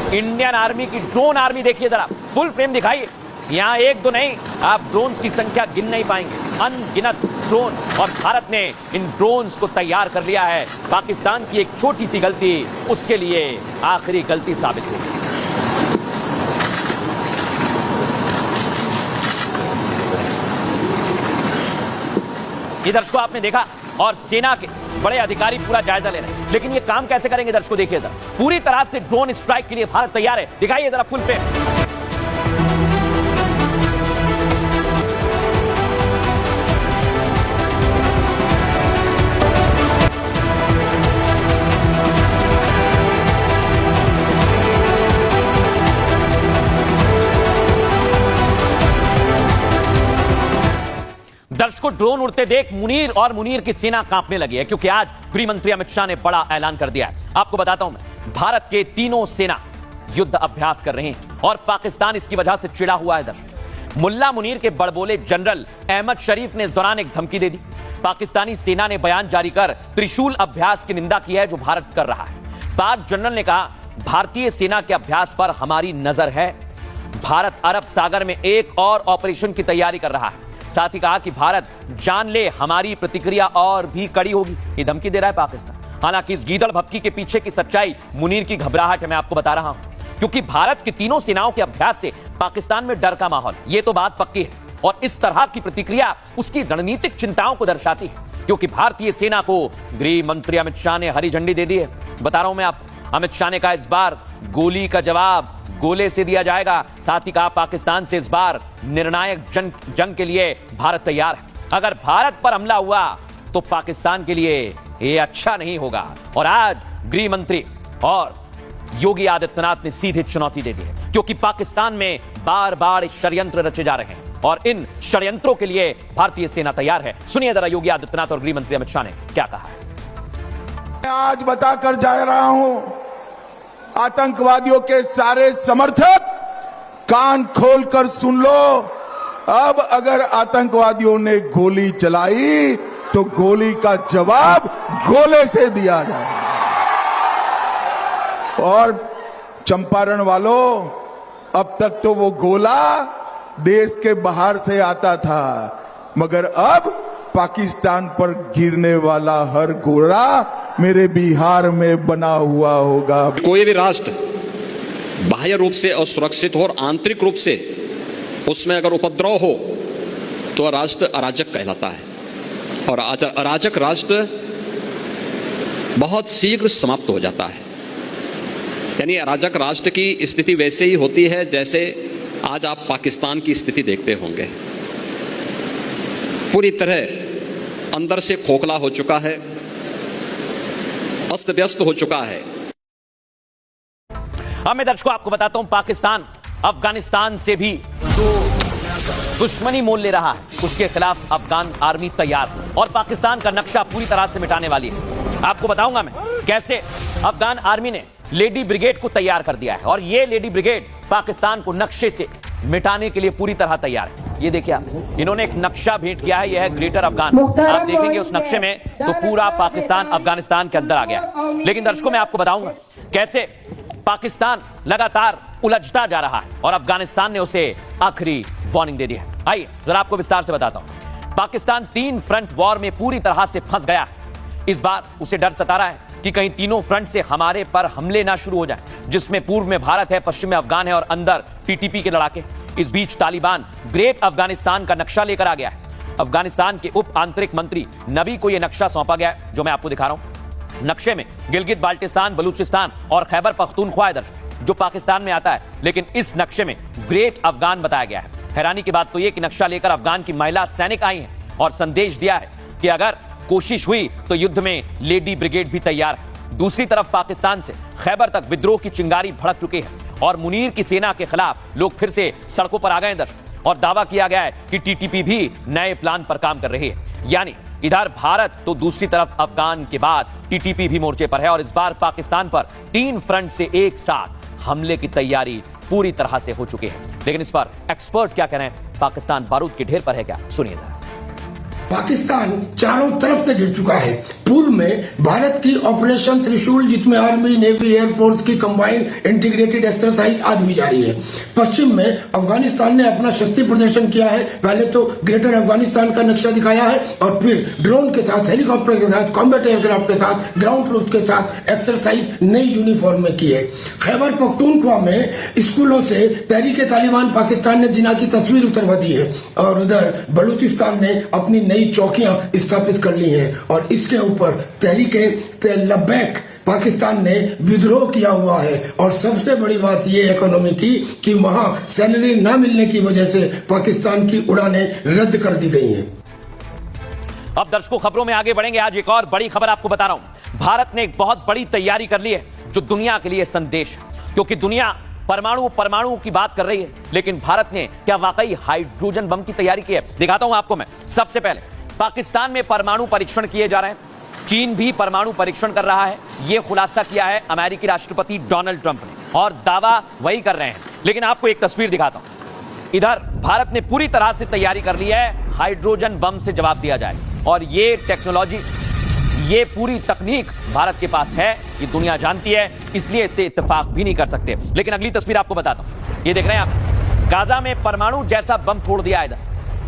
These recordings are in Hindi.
इंडियन आर्मी की ड्रोन आर्मी देखिए जरा, फुल फ्रेम दिखाइए। यहां एक दो नहीं, आप ड्रोन्स की संख्या गिन नहीं पाएंगे, अनगिनत ड्रोन। और भारत ने इन ड्रोन्स को तैयार कर लिया है। पाकिस्तान की एक छोटी सी गलती उसके लिए आखिरी गलती साबित होगी। दर्शकों आपने देखा, और सेना के बड़े अधिकारी पूरा जायजा ले रहे हैं, लेकिन ये काम कैसे करेंगे दर्शकों देखिए जरा। पूरी तरह से ड्रोन स्ट्राइक के लिए भारत तैयार है। दिखाइए जरा फुल फ्रेम। दर्शकों ड्रोन उड़ते देख मुनीर और मुनीर की सेना कांपने लगी है, क्योंकि आज गृह मंत्री अमित शाह ने बड़ा ऐलान कर दिया है। आपको बताता हूं मैं, भारत के तीनों सेना युद्ध अभ्यास कर रहे हैं और पाकिस्तान इसकी वजह से चिढ़ा हुआ है। दर्शकों मुल्ला मुनीर के बड़बोले जनरल अहमद शरीफ ने इस दौरान एक धमकी दे दी। पाकिस्तानी सेना ने बयान जारी कर त्रिशूल अभ्यास की निंदा की है जो भारत कर रहा है। पाक जनरल ने कहा, भारतीय सेना के अभ्यास पर हमारी नजर है। भारत अरब सागर में एक और ऑपरेशन की तैयारी कर रहा है। साथ ही कहा कि भारत जान ले हमारी प्रतिक्रिया और भी कड़ी होगी। ये धमकी दे रहा है पाकिस्तान। हालांकि इस गीदड़ भपकी के पीछे की सच्चाई मुनीर की घबराहट है, मैं आपको बता रहा हूं, क्योंकि भारत की तीनों सेनाओं के अभ्यास से पाकिस्तान में डर का माहौल, ये तो बात पक्की है। और इस तरह की प्रतिक्रिया उसकी रणनीतिक चिंताओं को दर्शाती है, क्योंकि भारतीय सेना को गृह मंत्री अमित शाह ने हरी झंडी दे दी है। बता रहा हूं मैं आप, अमित शाह ने कहा इस बार गोली का जवाब गोले से दिया जाएगा। साथ ही कहा पाकिस्तान से इस बार निर्णायक जंग के लिए भारत तैयार है। अगर भारत पर हमला हुआ तो पाकिस्तान के लिए यह अच्छा नहीं होगा। और आज गृह मंत्री और योगी आदित्यनाथ ने सीधे चुनौती दे दी है, क्योंकि पाकिस्तान में बार बार षड्यंत्र रचे जा रहे हैं और इन षड्यंत्रों के लिए भारतीय सेना तैयार है। सुनिए जरा योगी आदित्यनाथ और गृह मंत्री अमित शाह ने क्या कहा है। आज बताकर जा रहा हूं, आतंकवादियों के सारे समर्थक कान खोलकर सुन लो। अब अगर आतंकवादियों ने गोली चलाई तो गोली का जवाब गोले से दिया जाए। और चंपारण वालों, अब तक तो वो गोला देश के बाहर से आता था, मगर अब पाकिस्तान पर गिरने वाला हर गोला मेरे बिहार में बना हुआ होगा। कोई भी राष्ट्र बाह्य रूप से असुरक्षित हो और आंतरिक रूप से उसमें अगर उपद्रव हो तो राष्ट्र अराजक कहलाता है, और अराजक राष्ट्र बहुत शीघ्र समाप्त हो जाता है। यानी अराजक राष्ट्र की स्थिति वैसे ही होती है जैसे आज आप पाकिस्तान की स्थिति देखते होंगे। पूरी तरह अंदर से खोखला हो चुका है, अस्त व्यस्त हो चुका है। मैं दर्शकों आपको बताता हूं, पाकिस्तान अफगानिस्तान से भी जो दुश्मनी मोल ले रहा है उसके खिलाफ अफगान आर्मी तैयार है और पाकिस्तान का नक्शा पूरी तरह से मिटाने वाली है। आपको बताऊंगा मैं कैसे अफगान आर्मी ने लेडी ब्रिगेड को तैयार कर दिया है, और ये लेडी ब्रिगेड पाकिस्तान को नक्शे से मिटाने के लिए पूरी तरह तैयार है। ये देखिए आप, इन्होंने एक नक्शा भेंट किया है, यह है ग्रेटर अफगान। आप देखेंगे उस नक्शे में तो पूरा पाकिस्तान अफगानिस्तान के अंदर आ गया है। लेकिन दर्शकों मैं आपको बताऊंगा कैसे पाकिस्तान लगातार उलझता जा रहा है और अफगानिस्तान ने उसे आखिरी वार्निंग दे दी है। आइए जरा आपको विस्तार से बताता हूं। पाकिस्तान 3 फ्रंट वॉर में पूरी तरह से फंस गया है। इस बार उसे डर सता रहा है कि कहीं तीनों फ्रंट से हमारे पर हमले ना शुरू हो जाएं, जिसमें पूर्व में भारत है, पश्चिम में अफगान है और अंदर टीटीपी के लड़ाके। इस बीच तालिबान ग्रेट अफगानिस्तान का नक्शा लेकर आ गया है। अफगानिस्तान के उप आंतरिक मंत्री नबी को यह नक्शा सौंपा गया है, जो मैं आपको दिखा रहा हूं। नक्शे में गिलगित बाल्टिस्तान, बलूचिस्तान और खैबर पख्तूनख्वा है दर्शक, जो पाकिस्तान में आता है, लेकिन इस नक्शे में ग्रेट अफगान बताया गया है। हैरानी की बात तो यह कि नक्शा लेकर अफगान की महिला सैनिक आई हैं और संदेश दिया है कि अगर कोशिश हुई तो युद्ध में लेडी ब्रिगेड भी तैयार है। दूसरी तरफ पाकिस्तान से खैबर तक विद्रोह की चिंगारी भड़क चुकी है और मुनीर की सेना के खिलाफ लोग फिर से सड़कों पर आ गए दर्शक, और दावा किया गया है कि टीटीपी भी नए प्लान पर काम कर रही है। यानी इधर भारत तो दूसरी तरफ अफगान के बाद टीटीपी भी मोर्चे पर है, और इस बार पाकिस्तान पर 3 फ्रंट से एक साथ हमले की तैयारी पूरी तरह से हो चुकी है। लेकिन इस पर एक्सपर्ट क्या कह रहे हैं? पाकिस्तान बारूद के ढेर पर है क्या? सुनिए जरा। पाकिस्तान चारों तरफ से घिर चुका है। पूर्व में भारत की ऑपरेशन त्रिशूल, जिसमें आर्मी, नेवी, एयरफोर्स की कंबाइंड इंटीग्रेटेड एक्सरसाइज आज भी जारी है। पश्चिम में अफगानिस्तान ने अपना शक्ति प्रदर्शन किया है। पहले तो ग्रेटर अफगानिस्तान का नक्शा दिखाया है और फिर ड्रोन के साथ, हेलीकॉप्टर के साथ, कॉम्बैट एयरक्राफ्ट के साथ, ग्राउंड ट्रूप के साथ एक्सरसाइज नई यूनिफॉर्म में की है। खैबर पख्तूनख्वा में स्कूलों से तहरीक तालिबान पाकिस्तान ने जिना की तस्वीर उतरवा दी है और उधर बलूचिस्तान ने अपनी नई चौकियां स्थापित कर ली हैं और इसके ऊपर तहरीक लब्बैक पाकिस्तान ने विद्रोह किया हुआ है। और सबसे बड़ी बात यह इकोनॉमी की कि वहां सैलरी न मिलने की वजह से पाकिस्तान की उड़ानें रद्द कर दी गई हैं। अब दर्शकों, खबरों में आगे बढ़ेंगे। आज एक और बड़ी खबर आपको बता रहा हूं। भारत ने एक बहुत बड़ी तैयारी कर ली है जो दुनिया के लिए संदेश है, क्योंकि दुनिया परमाणु की बात कर रही है, लेकिन भारत ने क्या वाकई हाइड्रोजन बम की तैयारी की है? दिखाता हूं आपको मैं। सबसे पहले पाकिस्तान में परमाणु परीक्षण किए जा रहे हैं। चीन भी परमाणु परीक्षण कर रहा है। यह खुलासा किया है अमेरिकी राष्ट्रपति डोनाल्ड ट्रंप ने और दावा वही कर रहे हैं। लेकिन आपको एक तस्वीर दिखाता हूं। इधर भारत ने पूरी तरह से तैयारी कर ली है, हाइड्रोजन बम से जवाब दिया जाए। और ये टेक्नोलॉजी, ये पूरी तकनीक भारत के पास है, ये दुनिया जानती है, इसलिए इससे इत्तेफाक भी नहीं कर सकते। लेकिन अगली तस्वीर आपको बताता हूं। ये देख रहे हैं आप, गाजा में परमाणु जैसा बम फोड़ दिया इधर,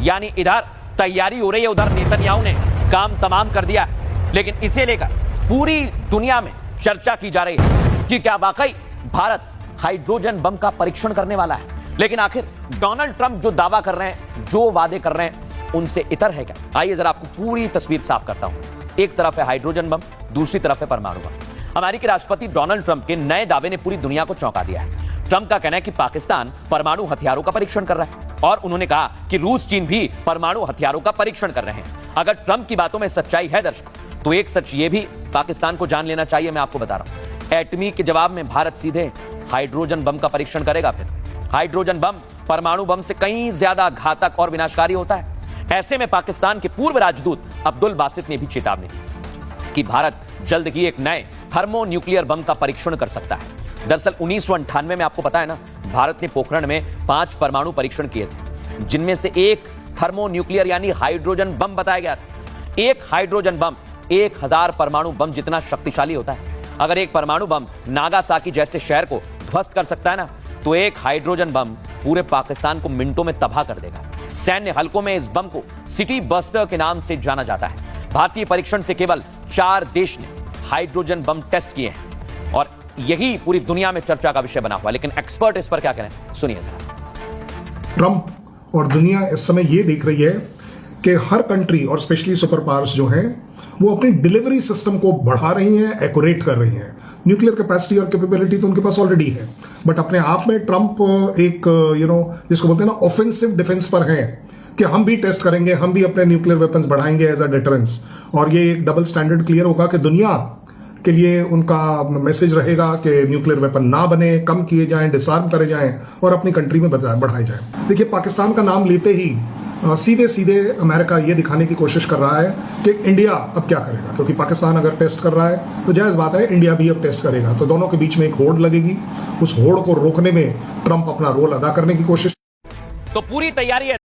यानी इधर तैयारी हो रही है, उधर नेतन्याहू ने काम तमाम कर दिया है। लेकिन इसे लेकर पूरी दुनिया में चर्चा की जा रही है कि क्या वाकई भारत हाइड्रोजन बम का परीक्षण करने वाला है। लेकिन आखिर डोनाल्ड ट्रंप जो दावा कर रहे हैं, जो वादे कर रहे हैं, उनसे इतर है क्या? आइए जरा आपको पूरी तस्वीर साफ करता हूं। एक तरफ है हाइड्रोजन बम, दूसरी तरफ है परमाणु बम। अमेरिकी राष्ट्रपति डोनाल्ड ट्रंप के नए दावे ने पूरी दुनिया को चौंका दिया है। ट्रंप का कहना है कि पाकिस्तान परमाणु हथियारों का परीक्षण कर रहा है और उन्होंने कहा कि रूस, चीन भी परमाणु हथियारों का परीक्षण कर रहे हैं। अगर ट्रंप की बातों में सच्चाई है दर्शकों, तो एक सच ये भी पाकिस्तान को जान लेना चाहिए। मैं आपको बता रहा हूं, एटमी के जवाब में भारत सीधे हाइड्रोजन बम का परीक्षण करेगा। फिर हाइड्रोजन बम परमाणु बम से कहीं ज्यादा घातक और विनाशकारी होता है। ऐसे में पाकिस्तान के पूर्व राजदूत अब्दुल बासित ने भी चेतावनी दी कि भारत जल्द ही एक नए थर्मो न्यूक्लियर बम का परीक्षण कर सकता है। दरअसल 1998 में, आपको पता है ना, भारत ने पोखरण में 5 परमाणु परीक्षण किए थे, जिनमें से एक थर्मो न्यूक्लियर यानी हाइड्रोजन बम बताया गया था। एक हाइड्रोजन बम 1000 परमाणु बम जितना शक्तिशाली होता है। अगर एक परमाणु बम नागासाकी जैसे शहर को ध्वस्त कर सकता है ना, तो एक हाइड्रोजन बम पूरे पाकिस्तान को मिनटों में तबाह कर देगा। सैन्य हलकों में इस बम को सिटी बस्टर के नाम से जाना जाता है। भारतीय परीक्षण से केवल 4 देश ने हाइड्रोजन बम टेस्ट किए हैं और यही पूरी दुनिया में चर्चा का विषय बना हुआ। लेकिन एक्सपर्ट इस पर क्या कह रहे हैं, सुनिए जरा। ट्रंप और दुनिया इस समय ये देख रही है कि हर कंट्री और स्पेशली सुपर पावर्स जो हैं वो अपनी डिलीवरी सिस्टम को बढ़ा रही हैं, एक्यूरेट कर रही हैं। न्यूक्लियर कैपेसिटी और कैपेबिलिटी तो उनके पास ऑलरेडी है, बट अपने आप में ट्रंप एक जिसको बोलते हैं ना, ऑफेंसिव डिफेंस पर हैं कि हम भी टेस्ट करेंगे, हम भी अपने न्यूक्लियर वेपन्स बढ़ाएंगे एज अ डिटरेंस। और ये एक डबल स्टैंडर्ड क्लियर होगा कि दुनिया के लिए उनका मैसेज रहेगा कि न्यूक्लियर वेपन ना बने, कम किए जाएं, डिसआर्म करे जाएं और अपनी कंट्री में बढ़ाए जाएं। देखिए, पाकिस्तान का नाम लेते ही सीधे सीधे अमेरिका ये दिखाने की कोशिश कर रहा है कि इंडिया अब क्या करेगा, क्योंकि पाकिस्तान अगर टेस्ट कर रहा है तो जायज़ बात है इंडिया भी अब टेस्ट करेगा। तो दोनों के बीच में एक होड़ लगेगी। उस होड़ को रोकने में ट्रंप अपना रोल अदा करने की कोशिश। तो पूरी तैयारी है।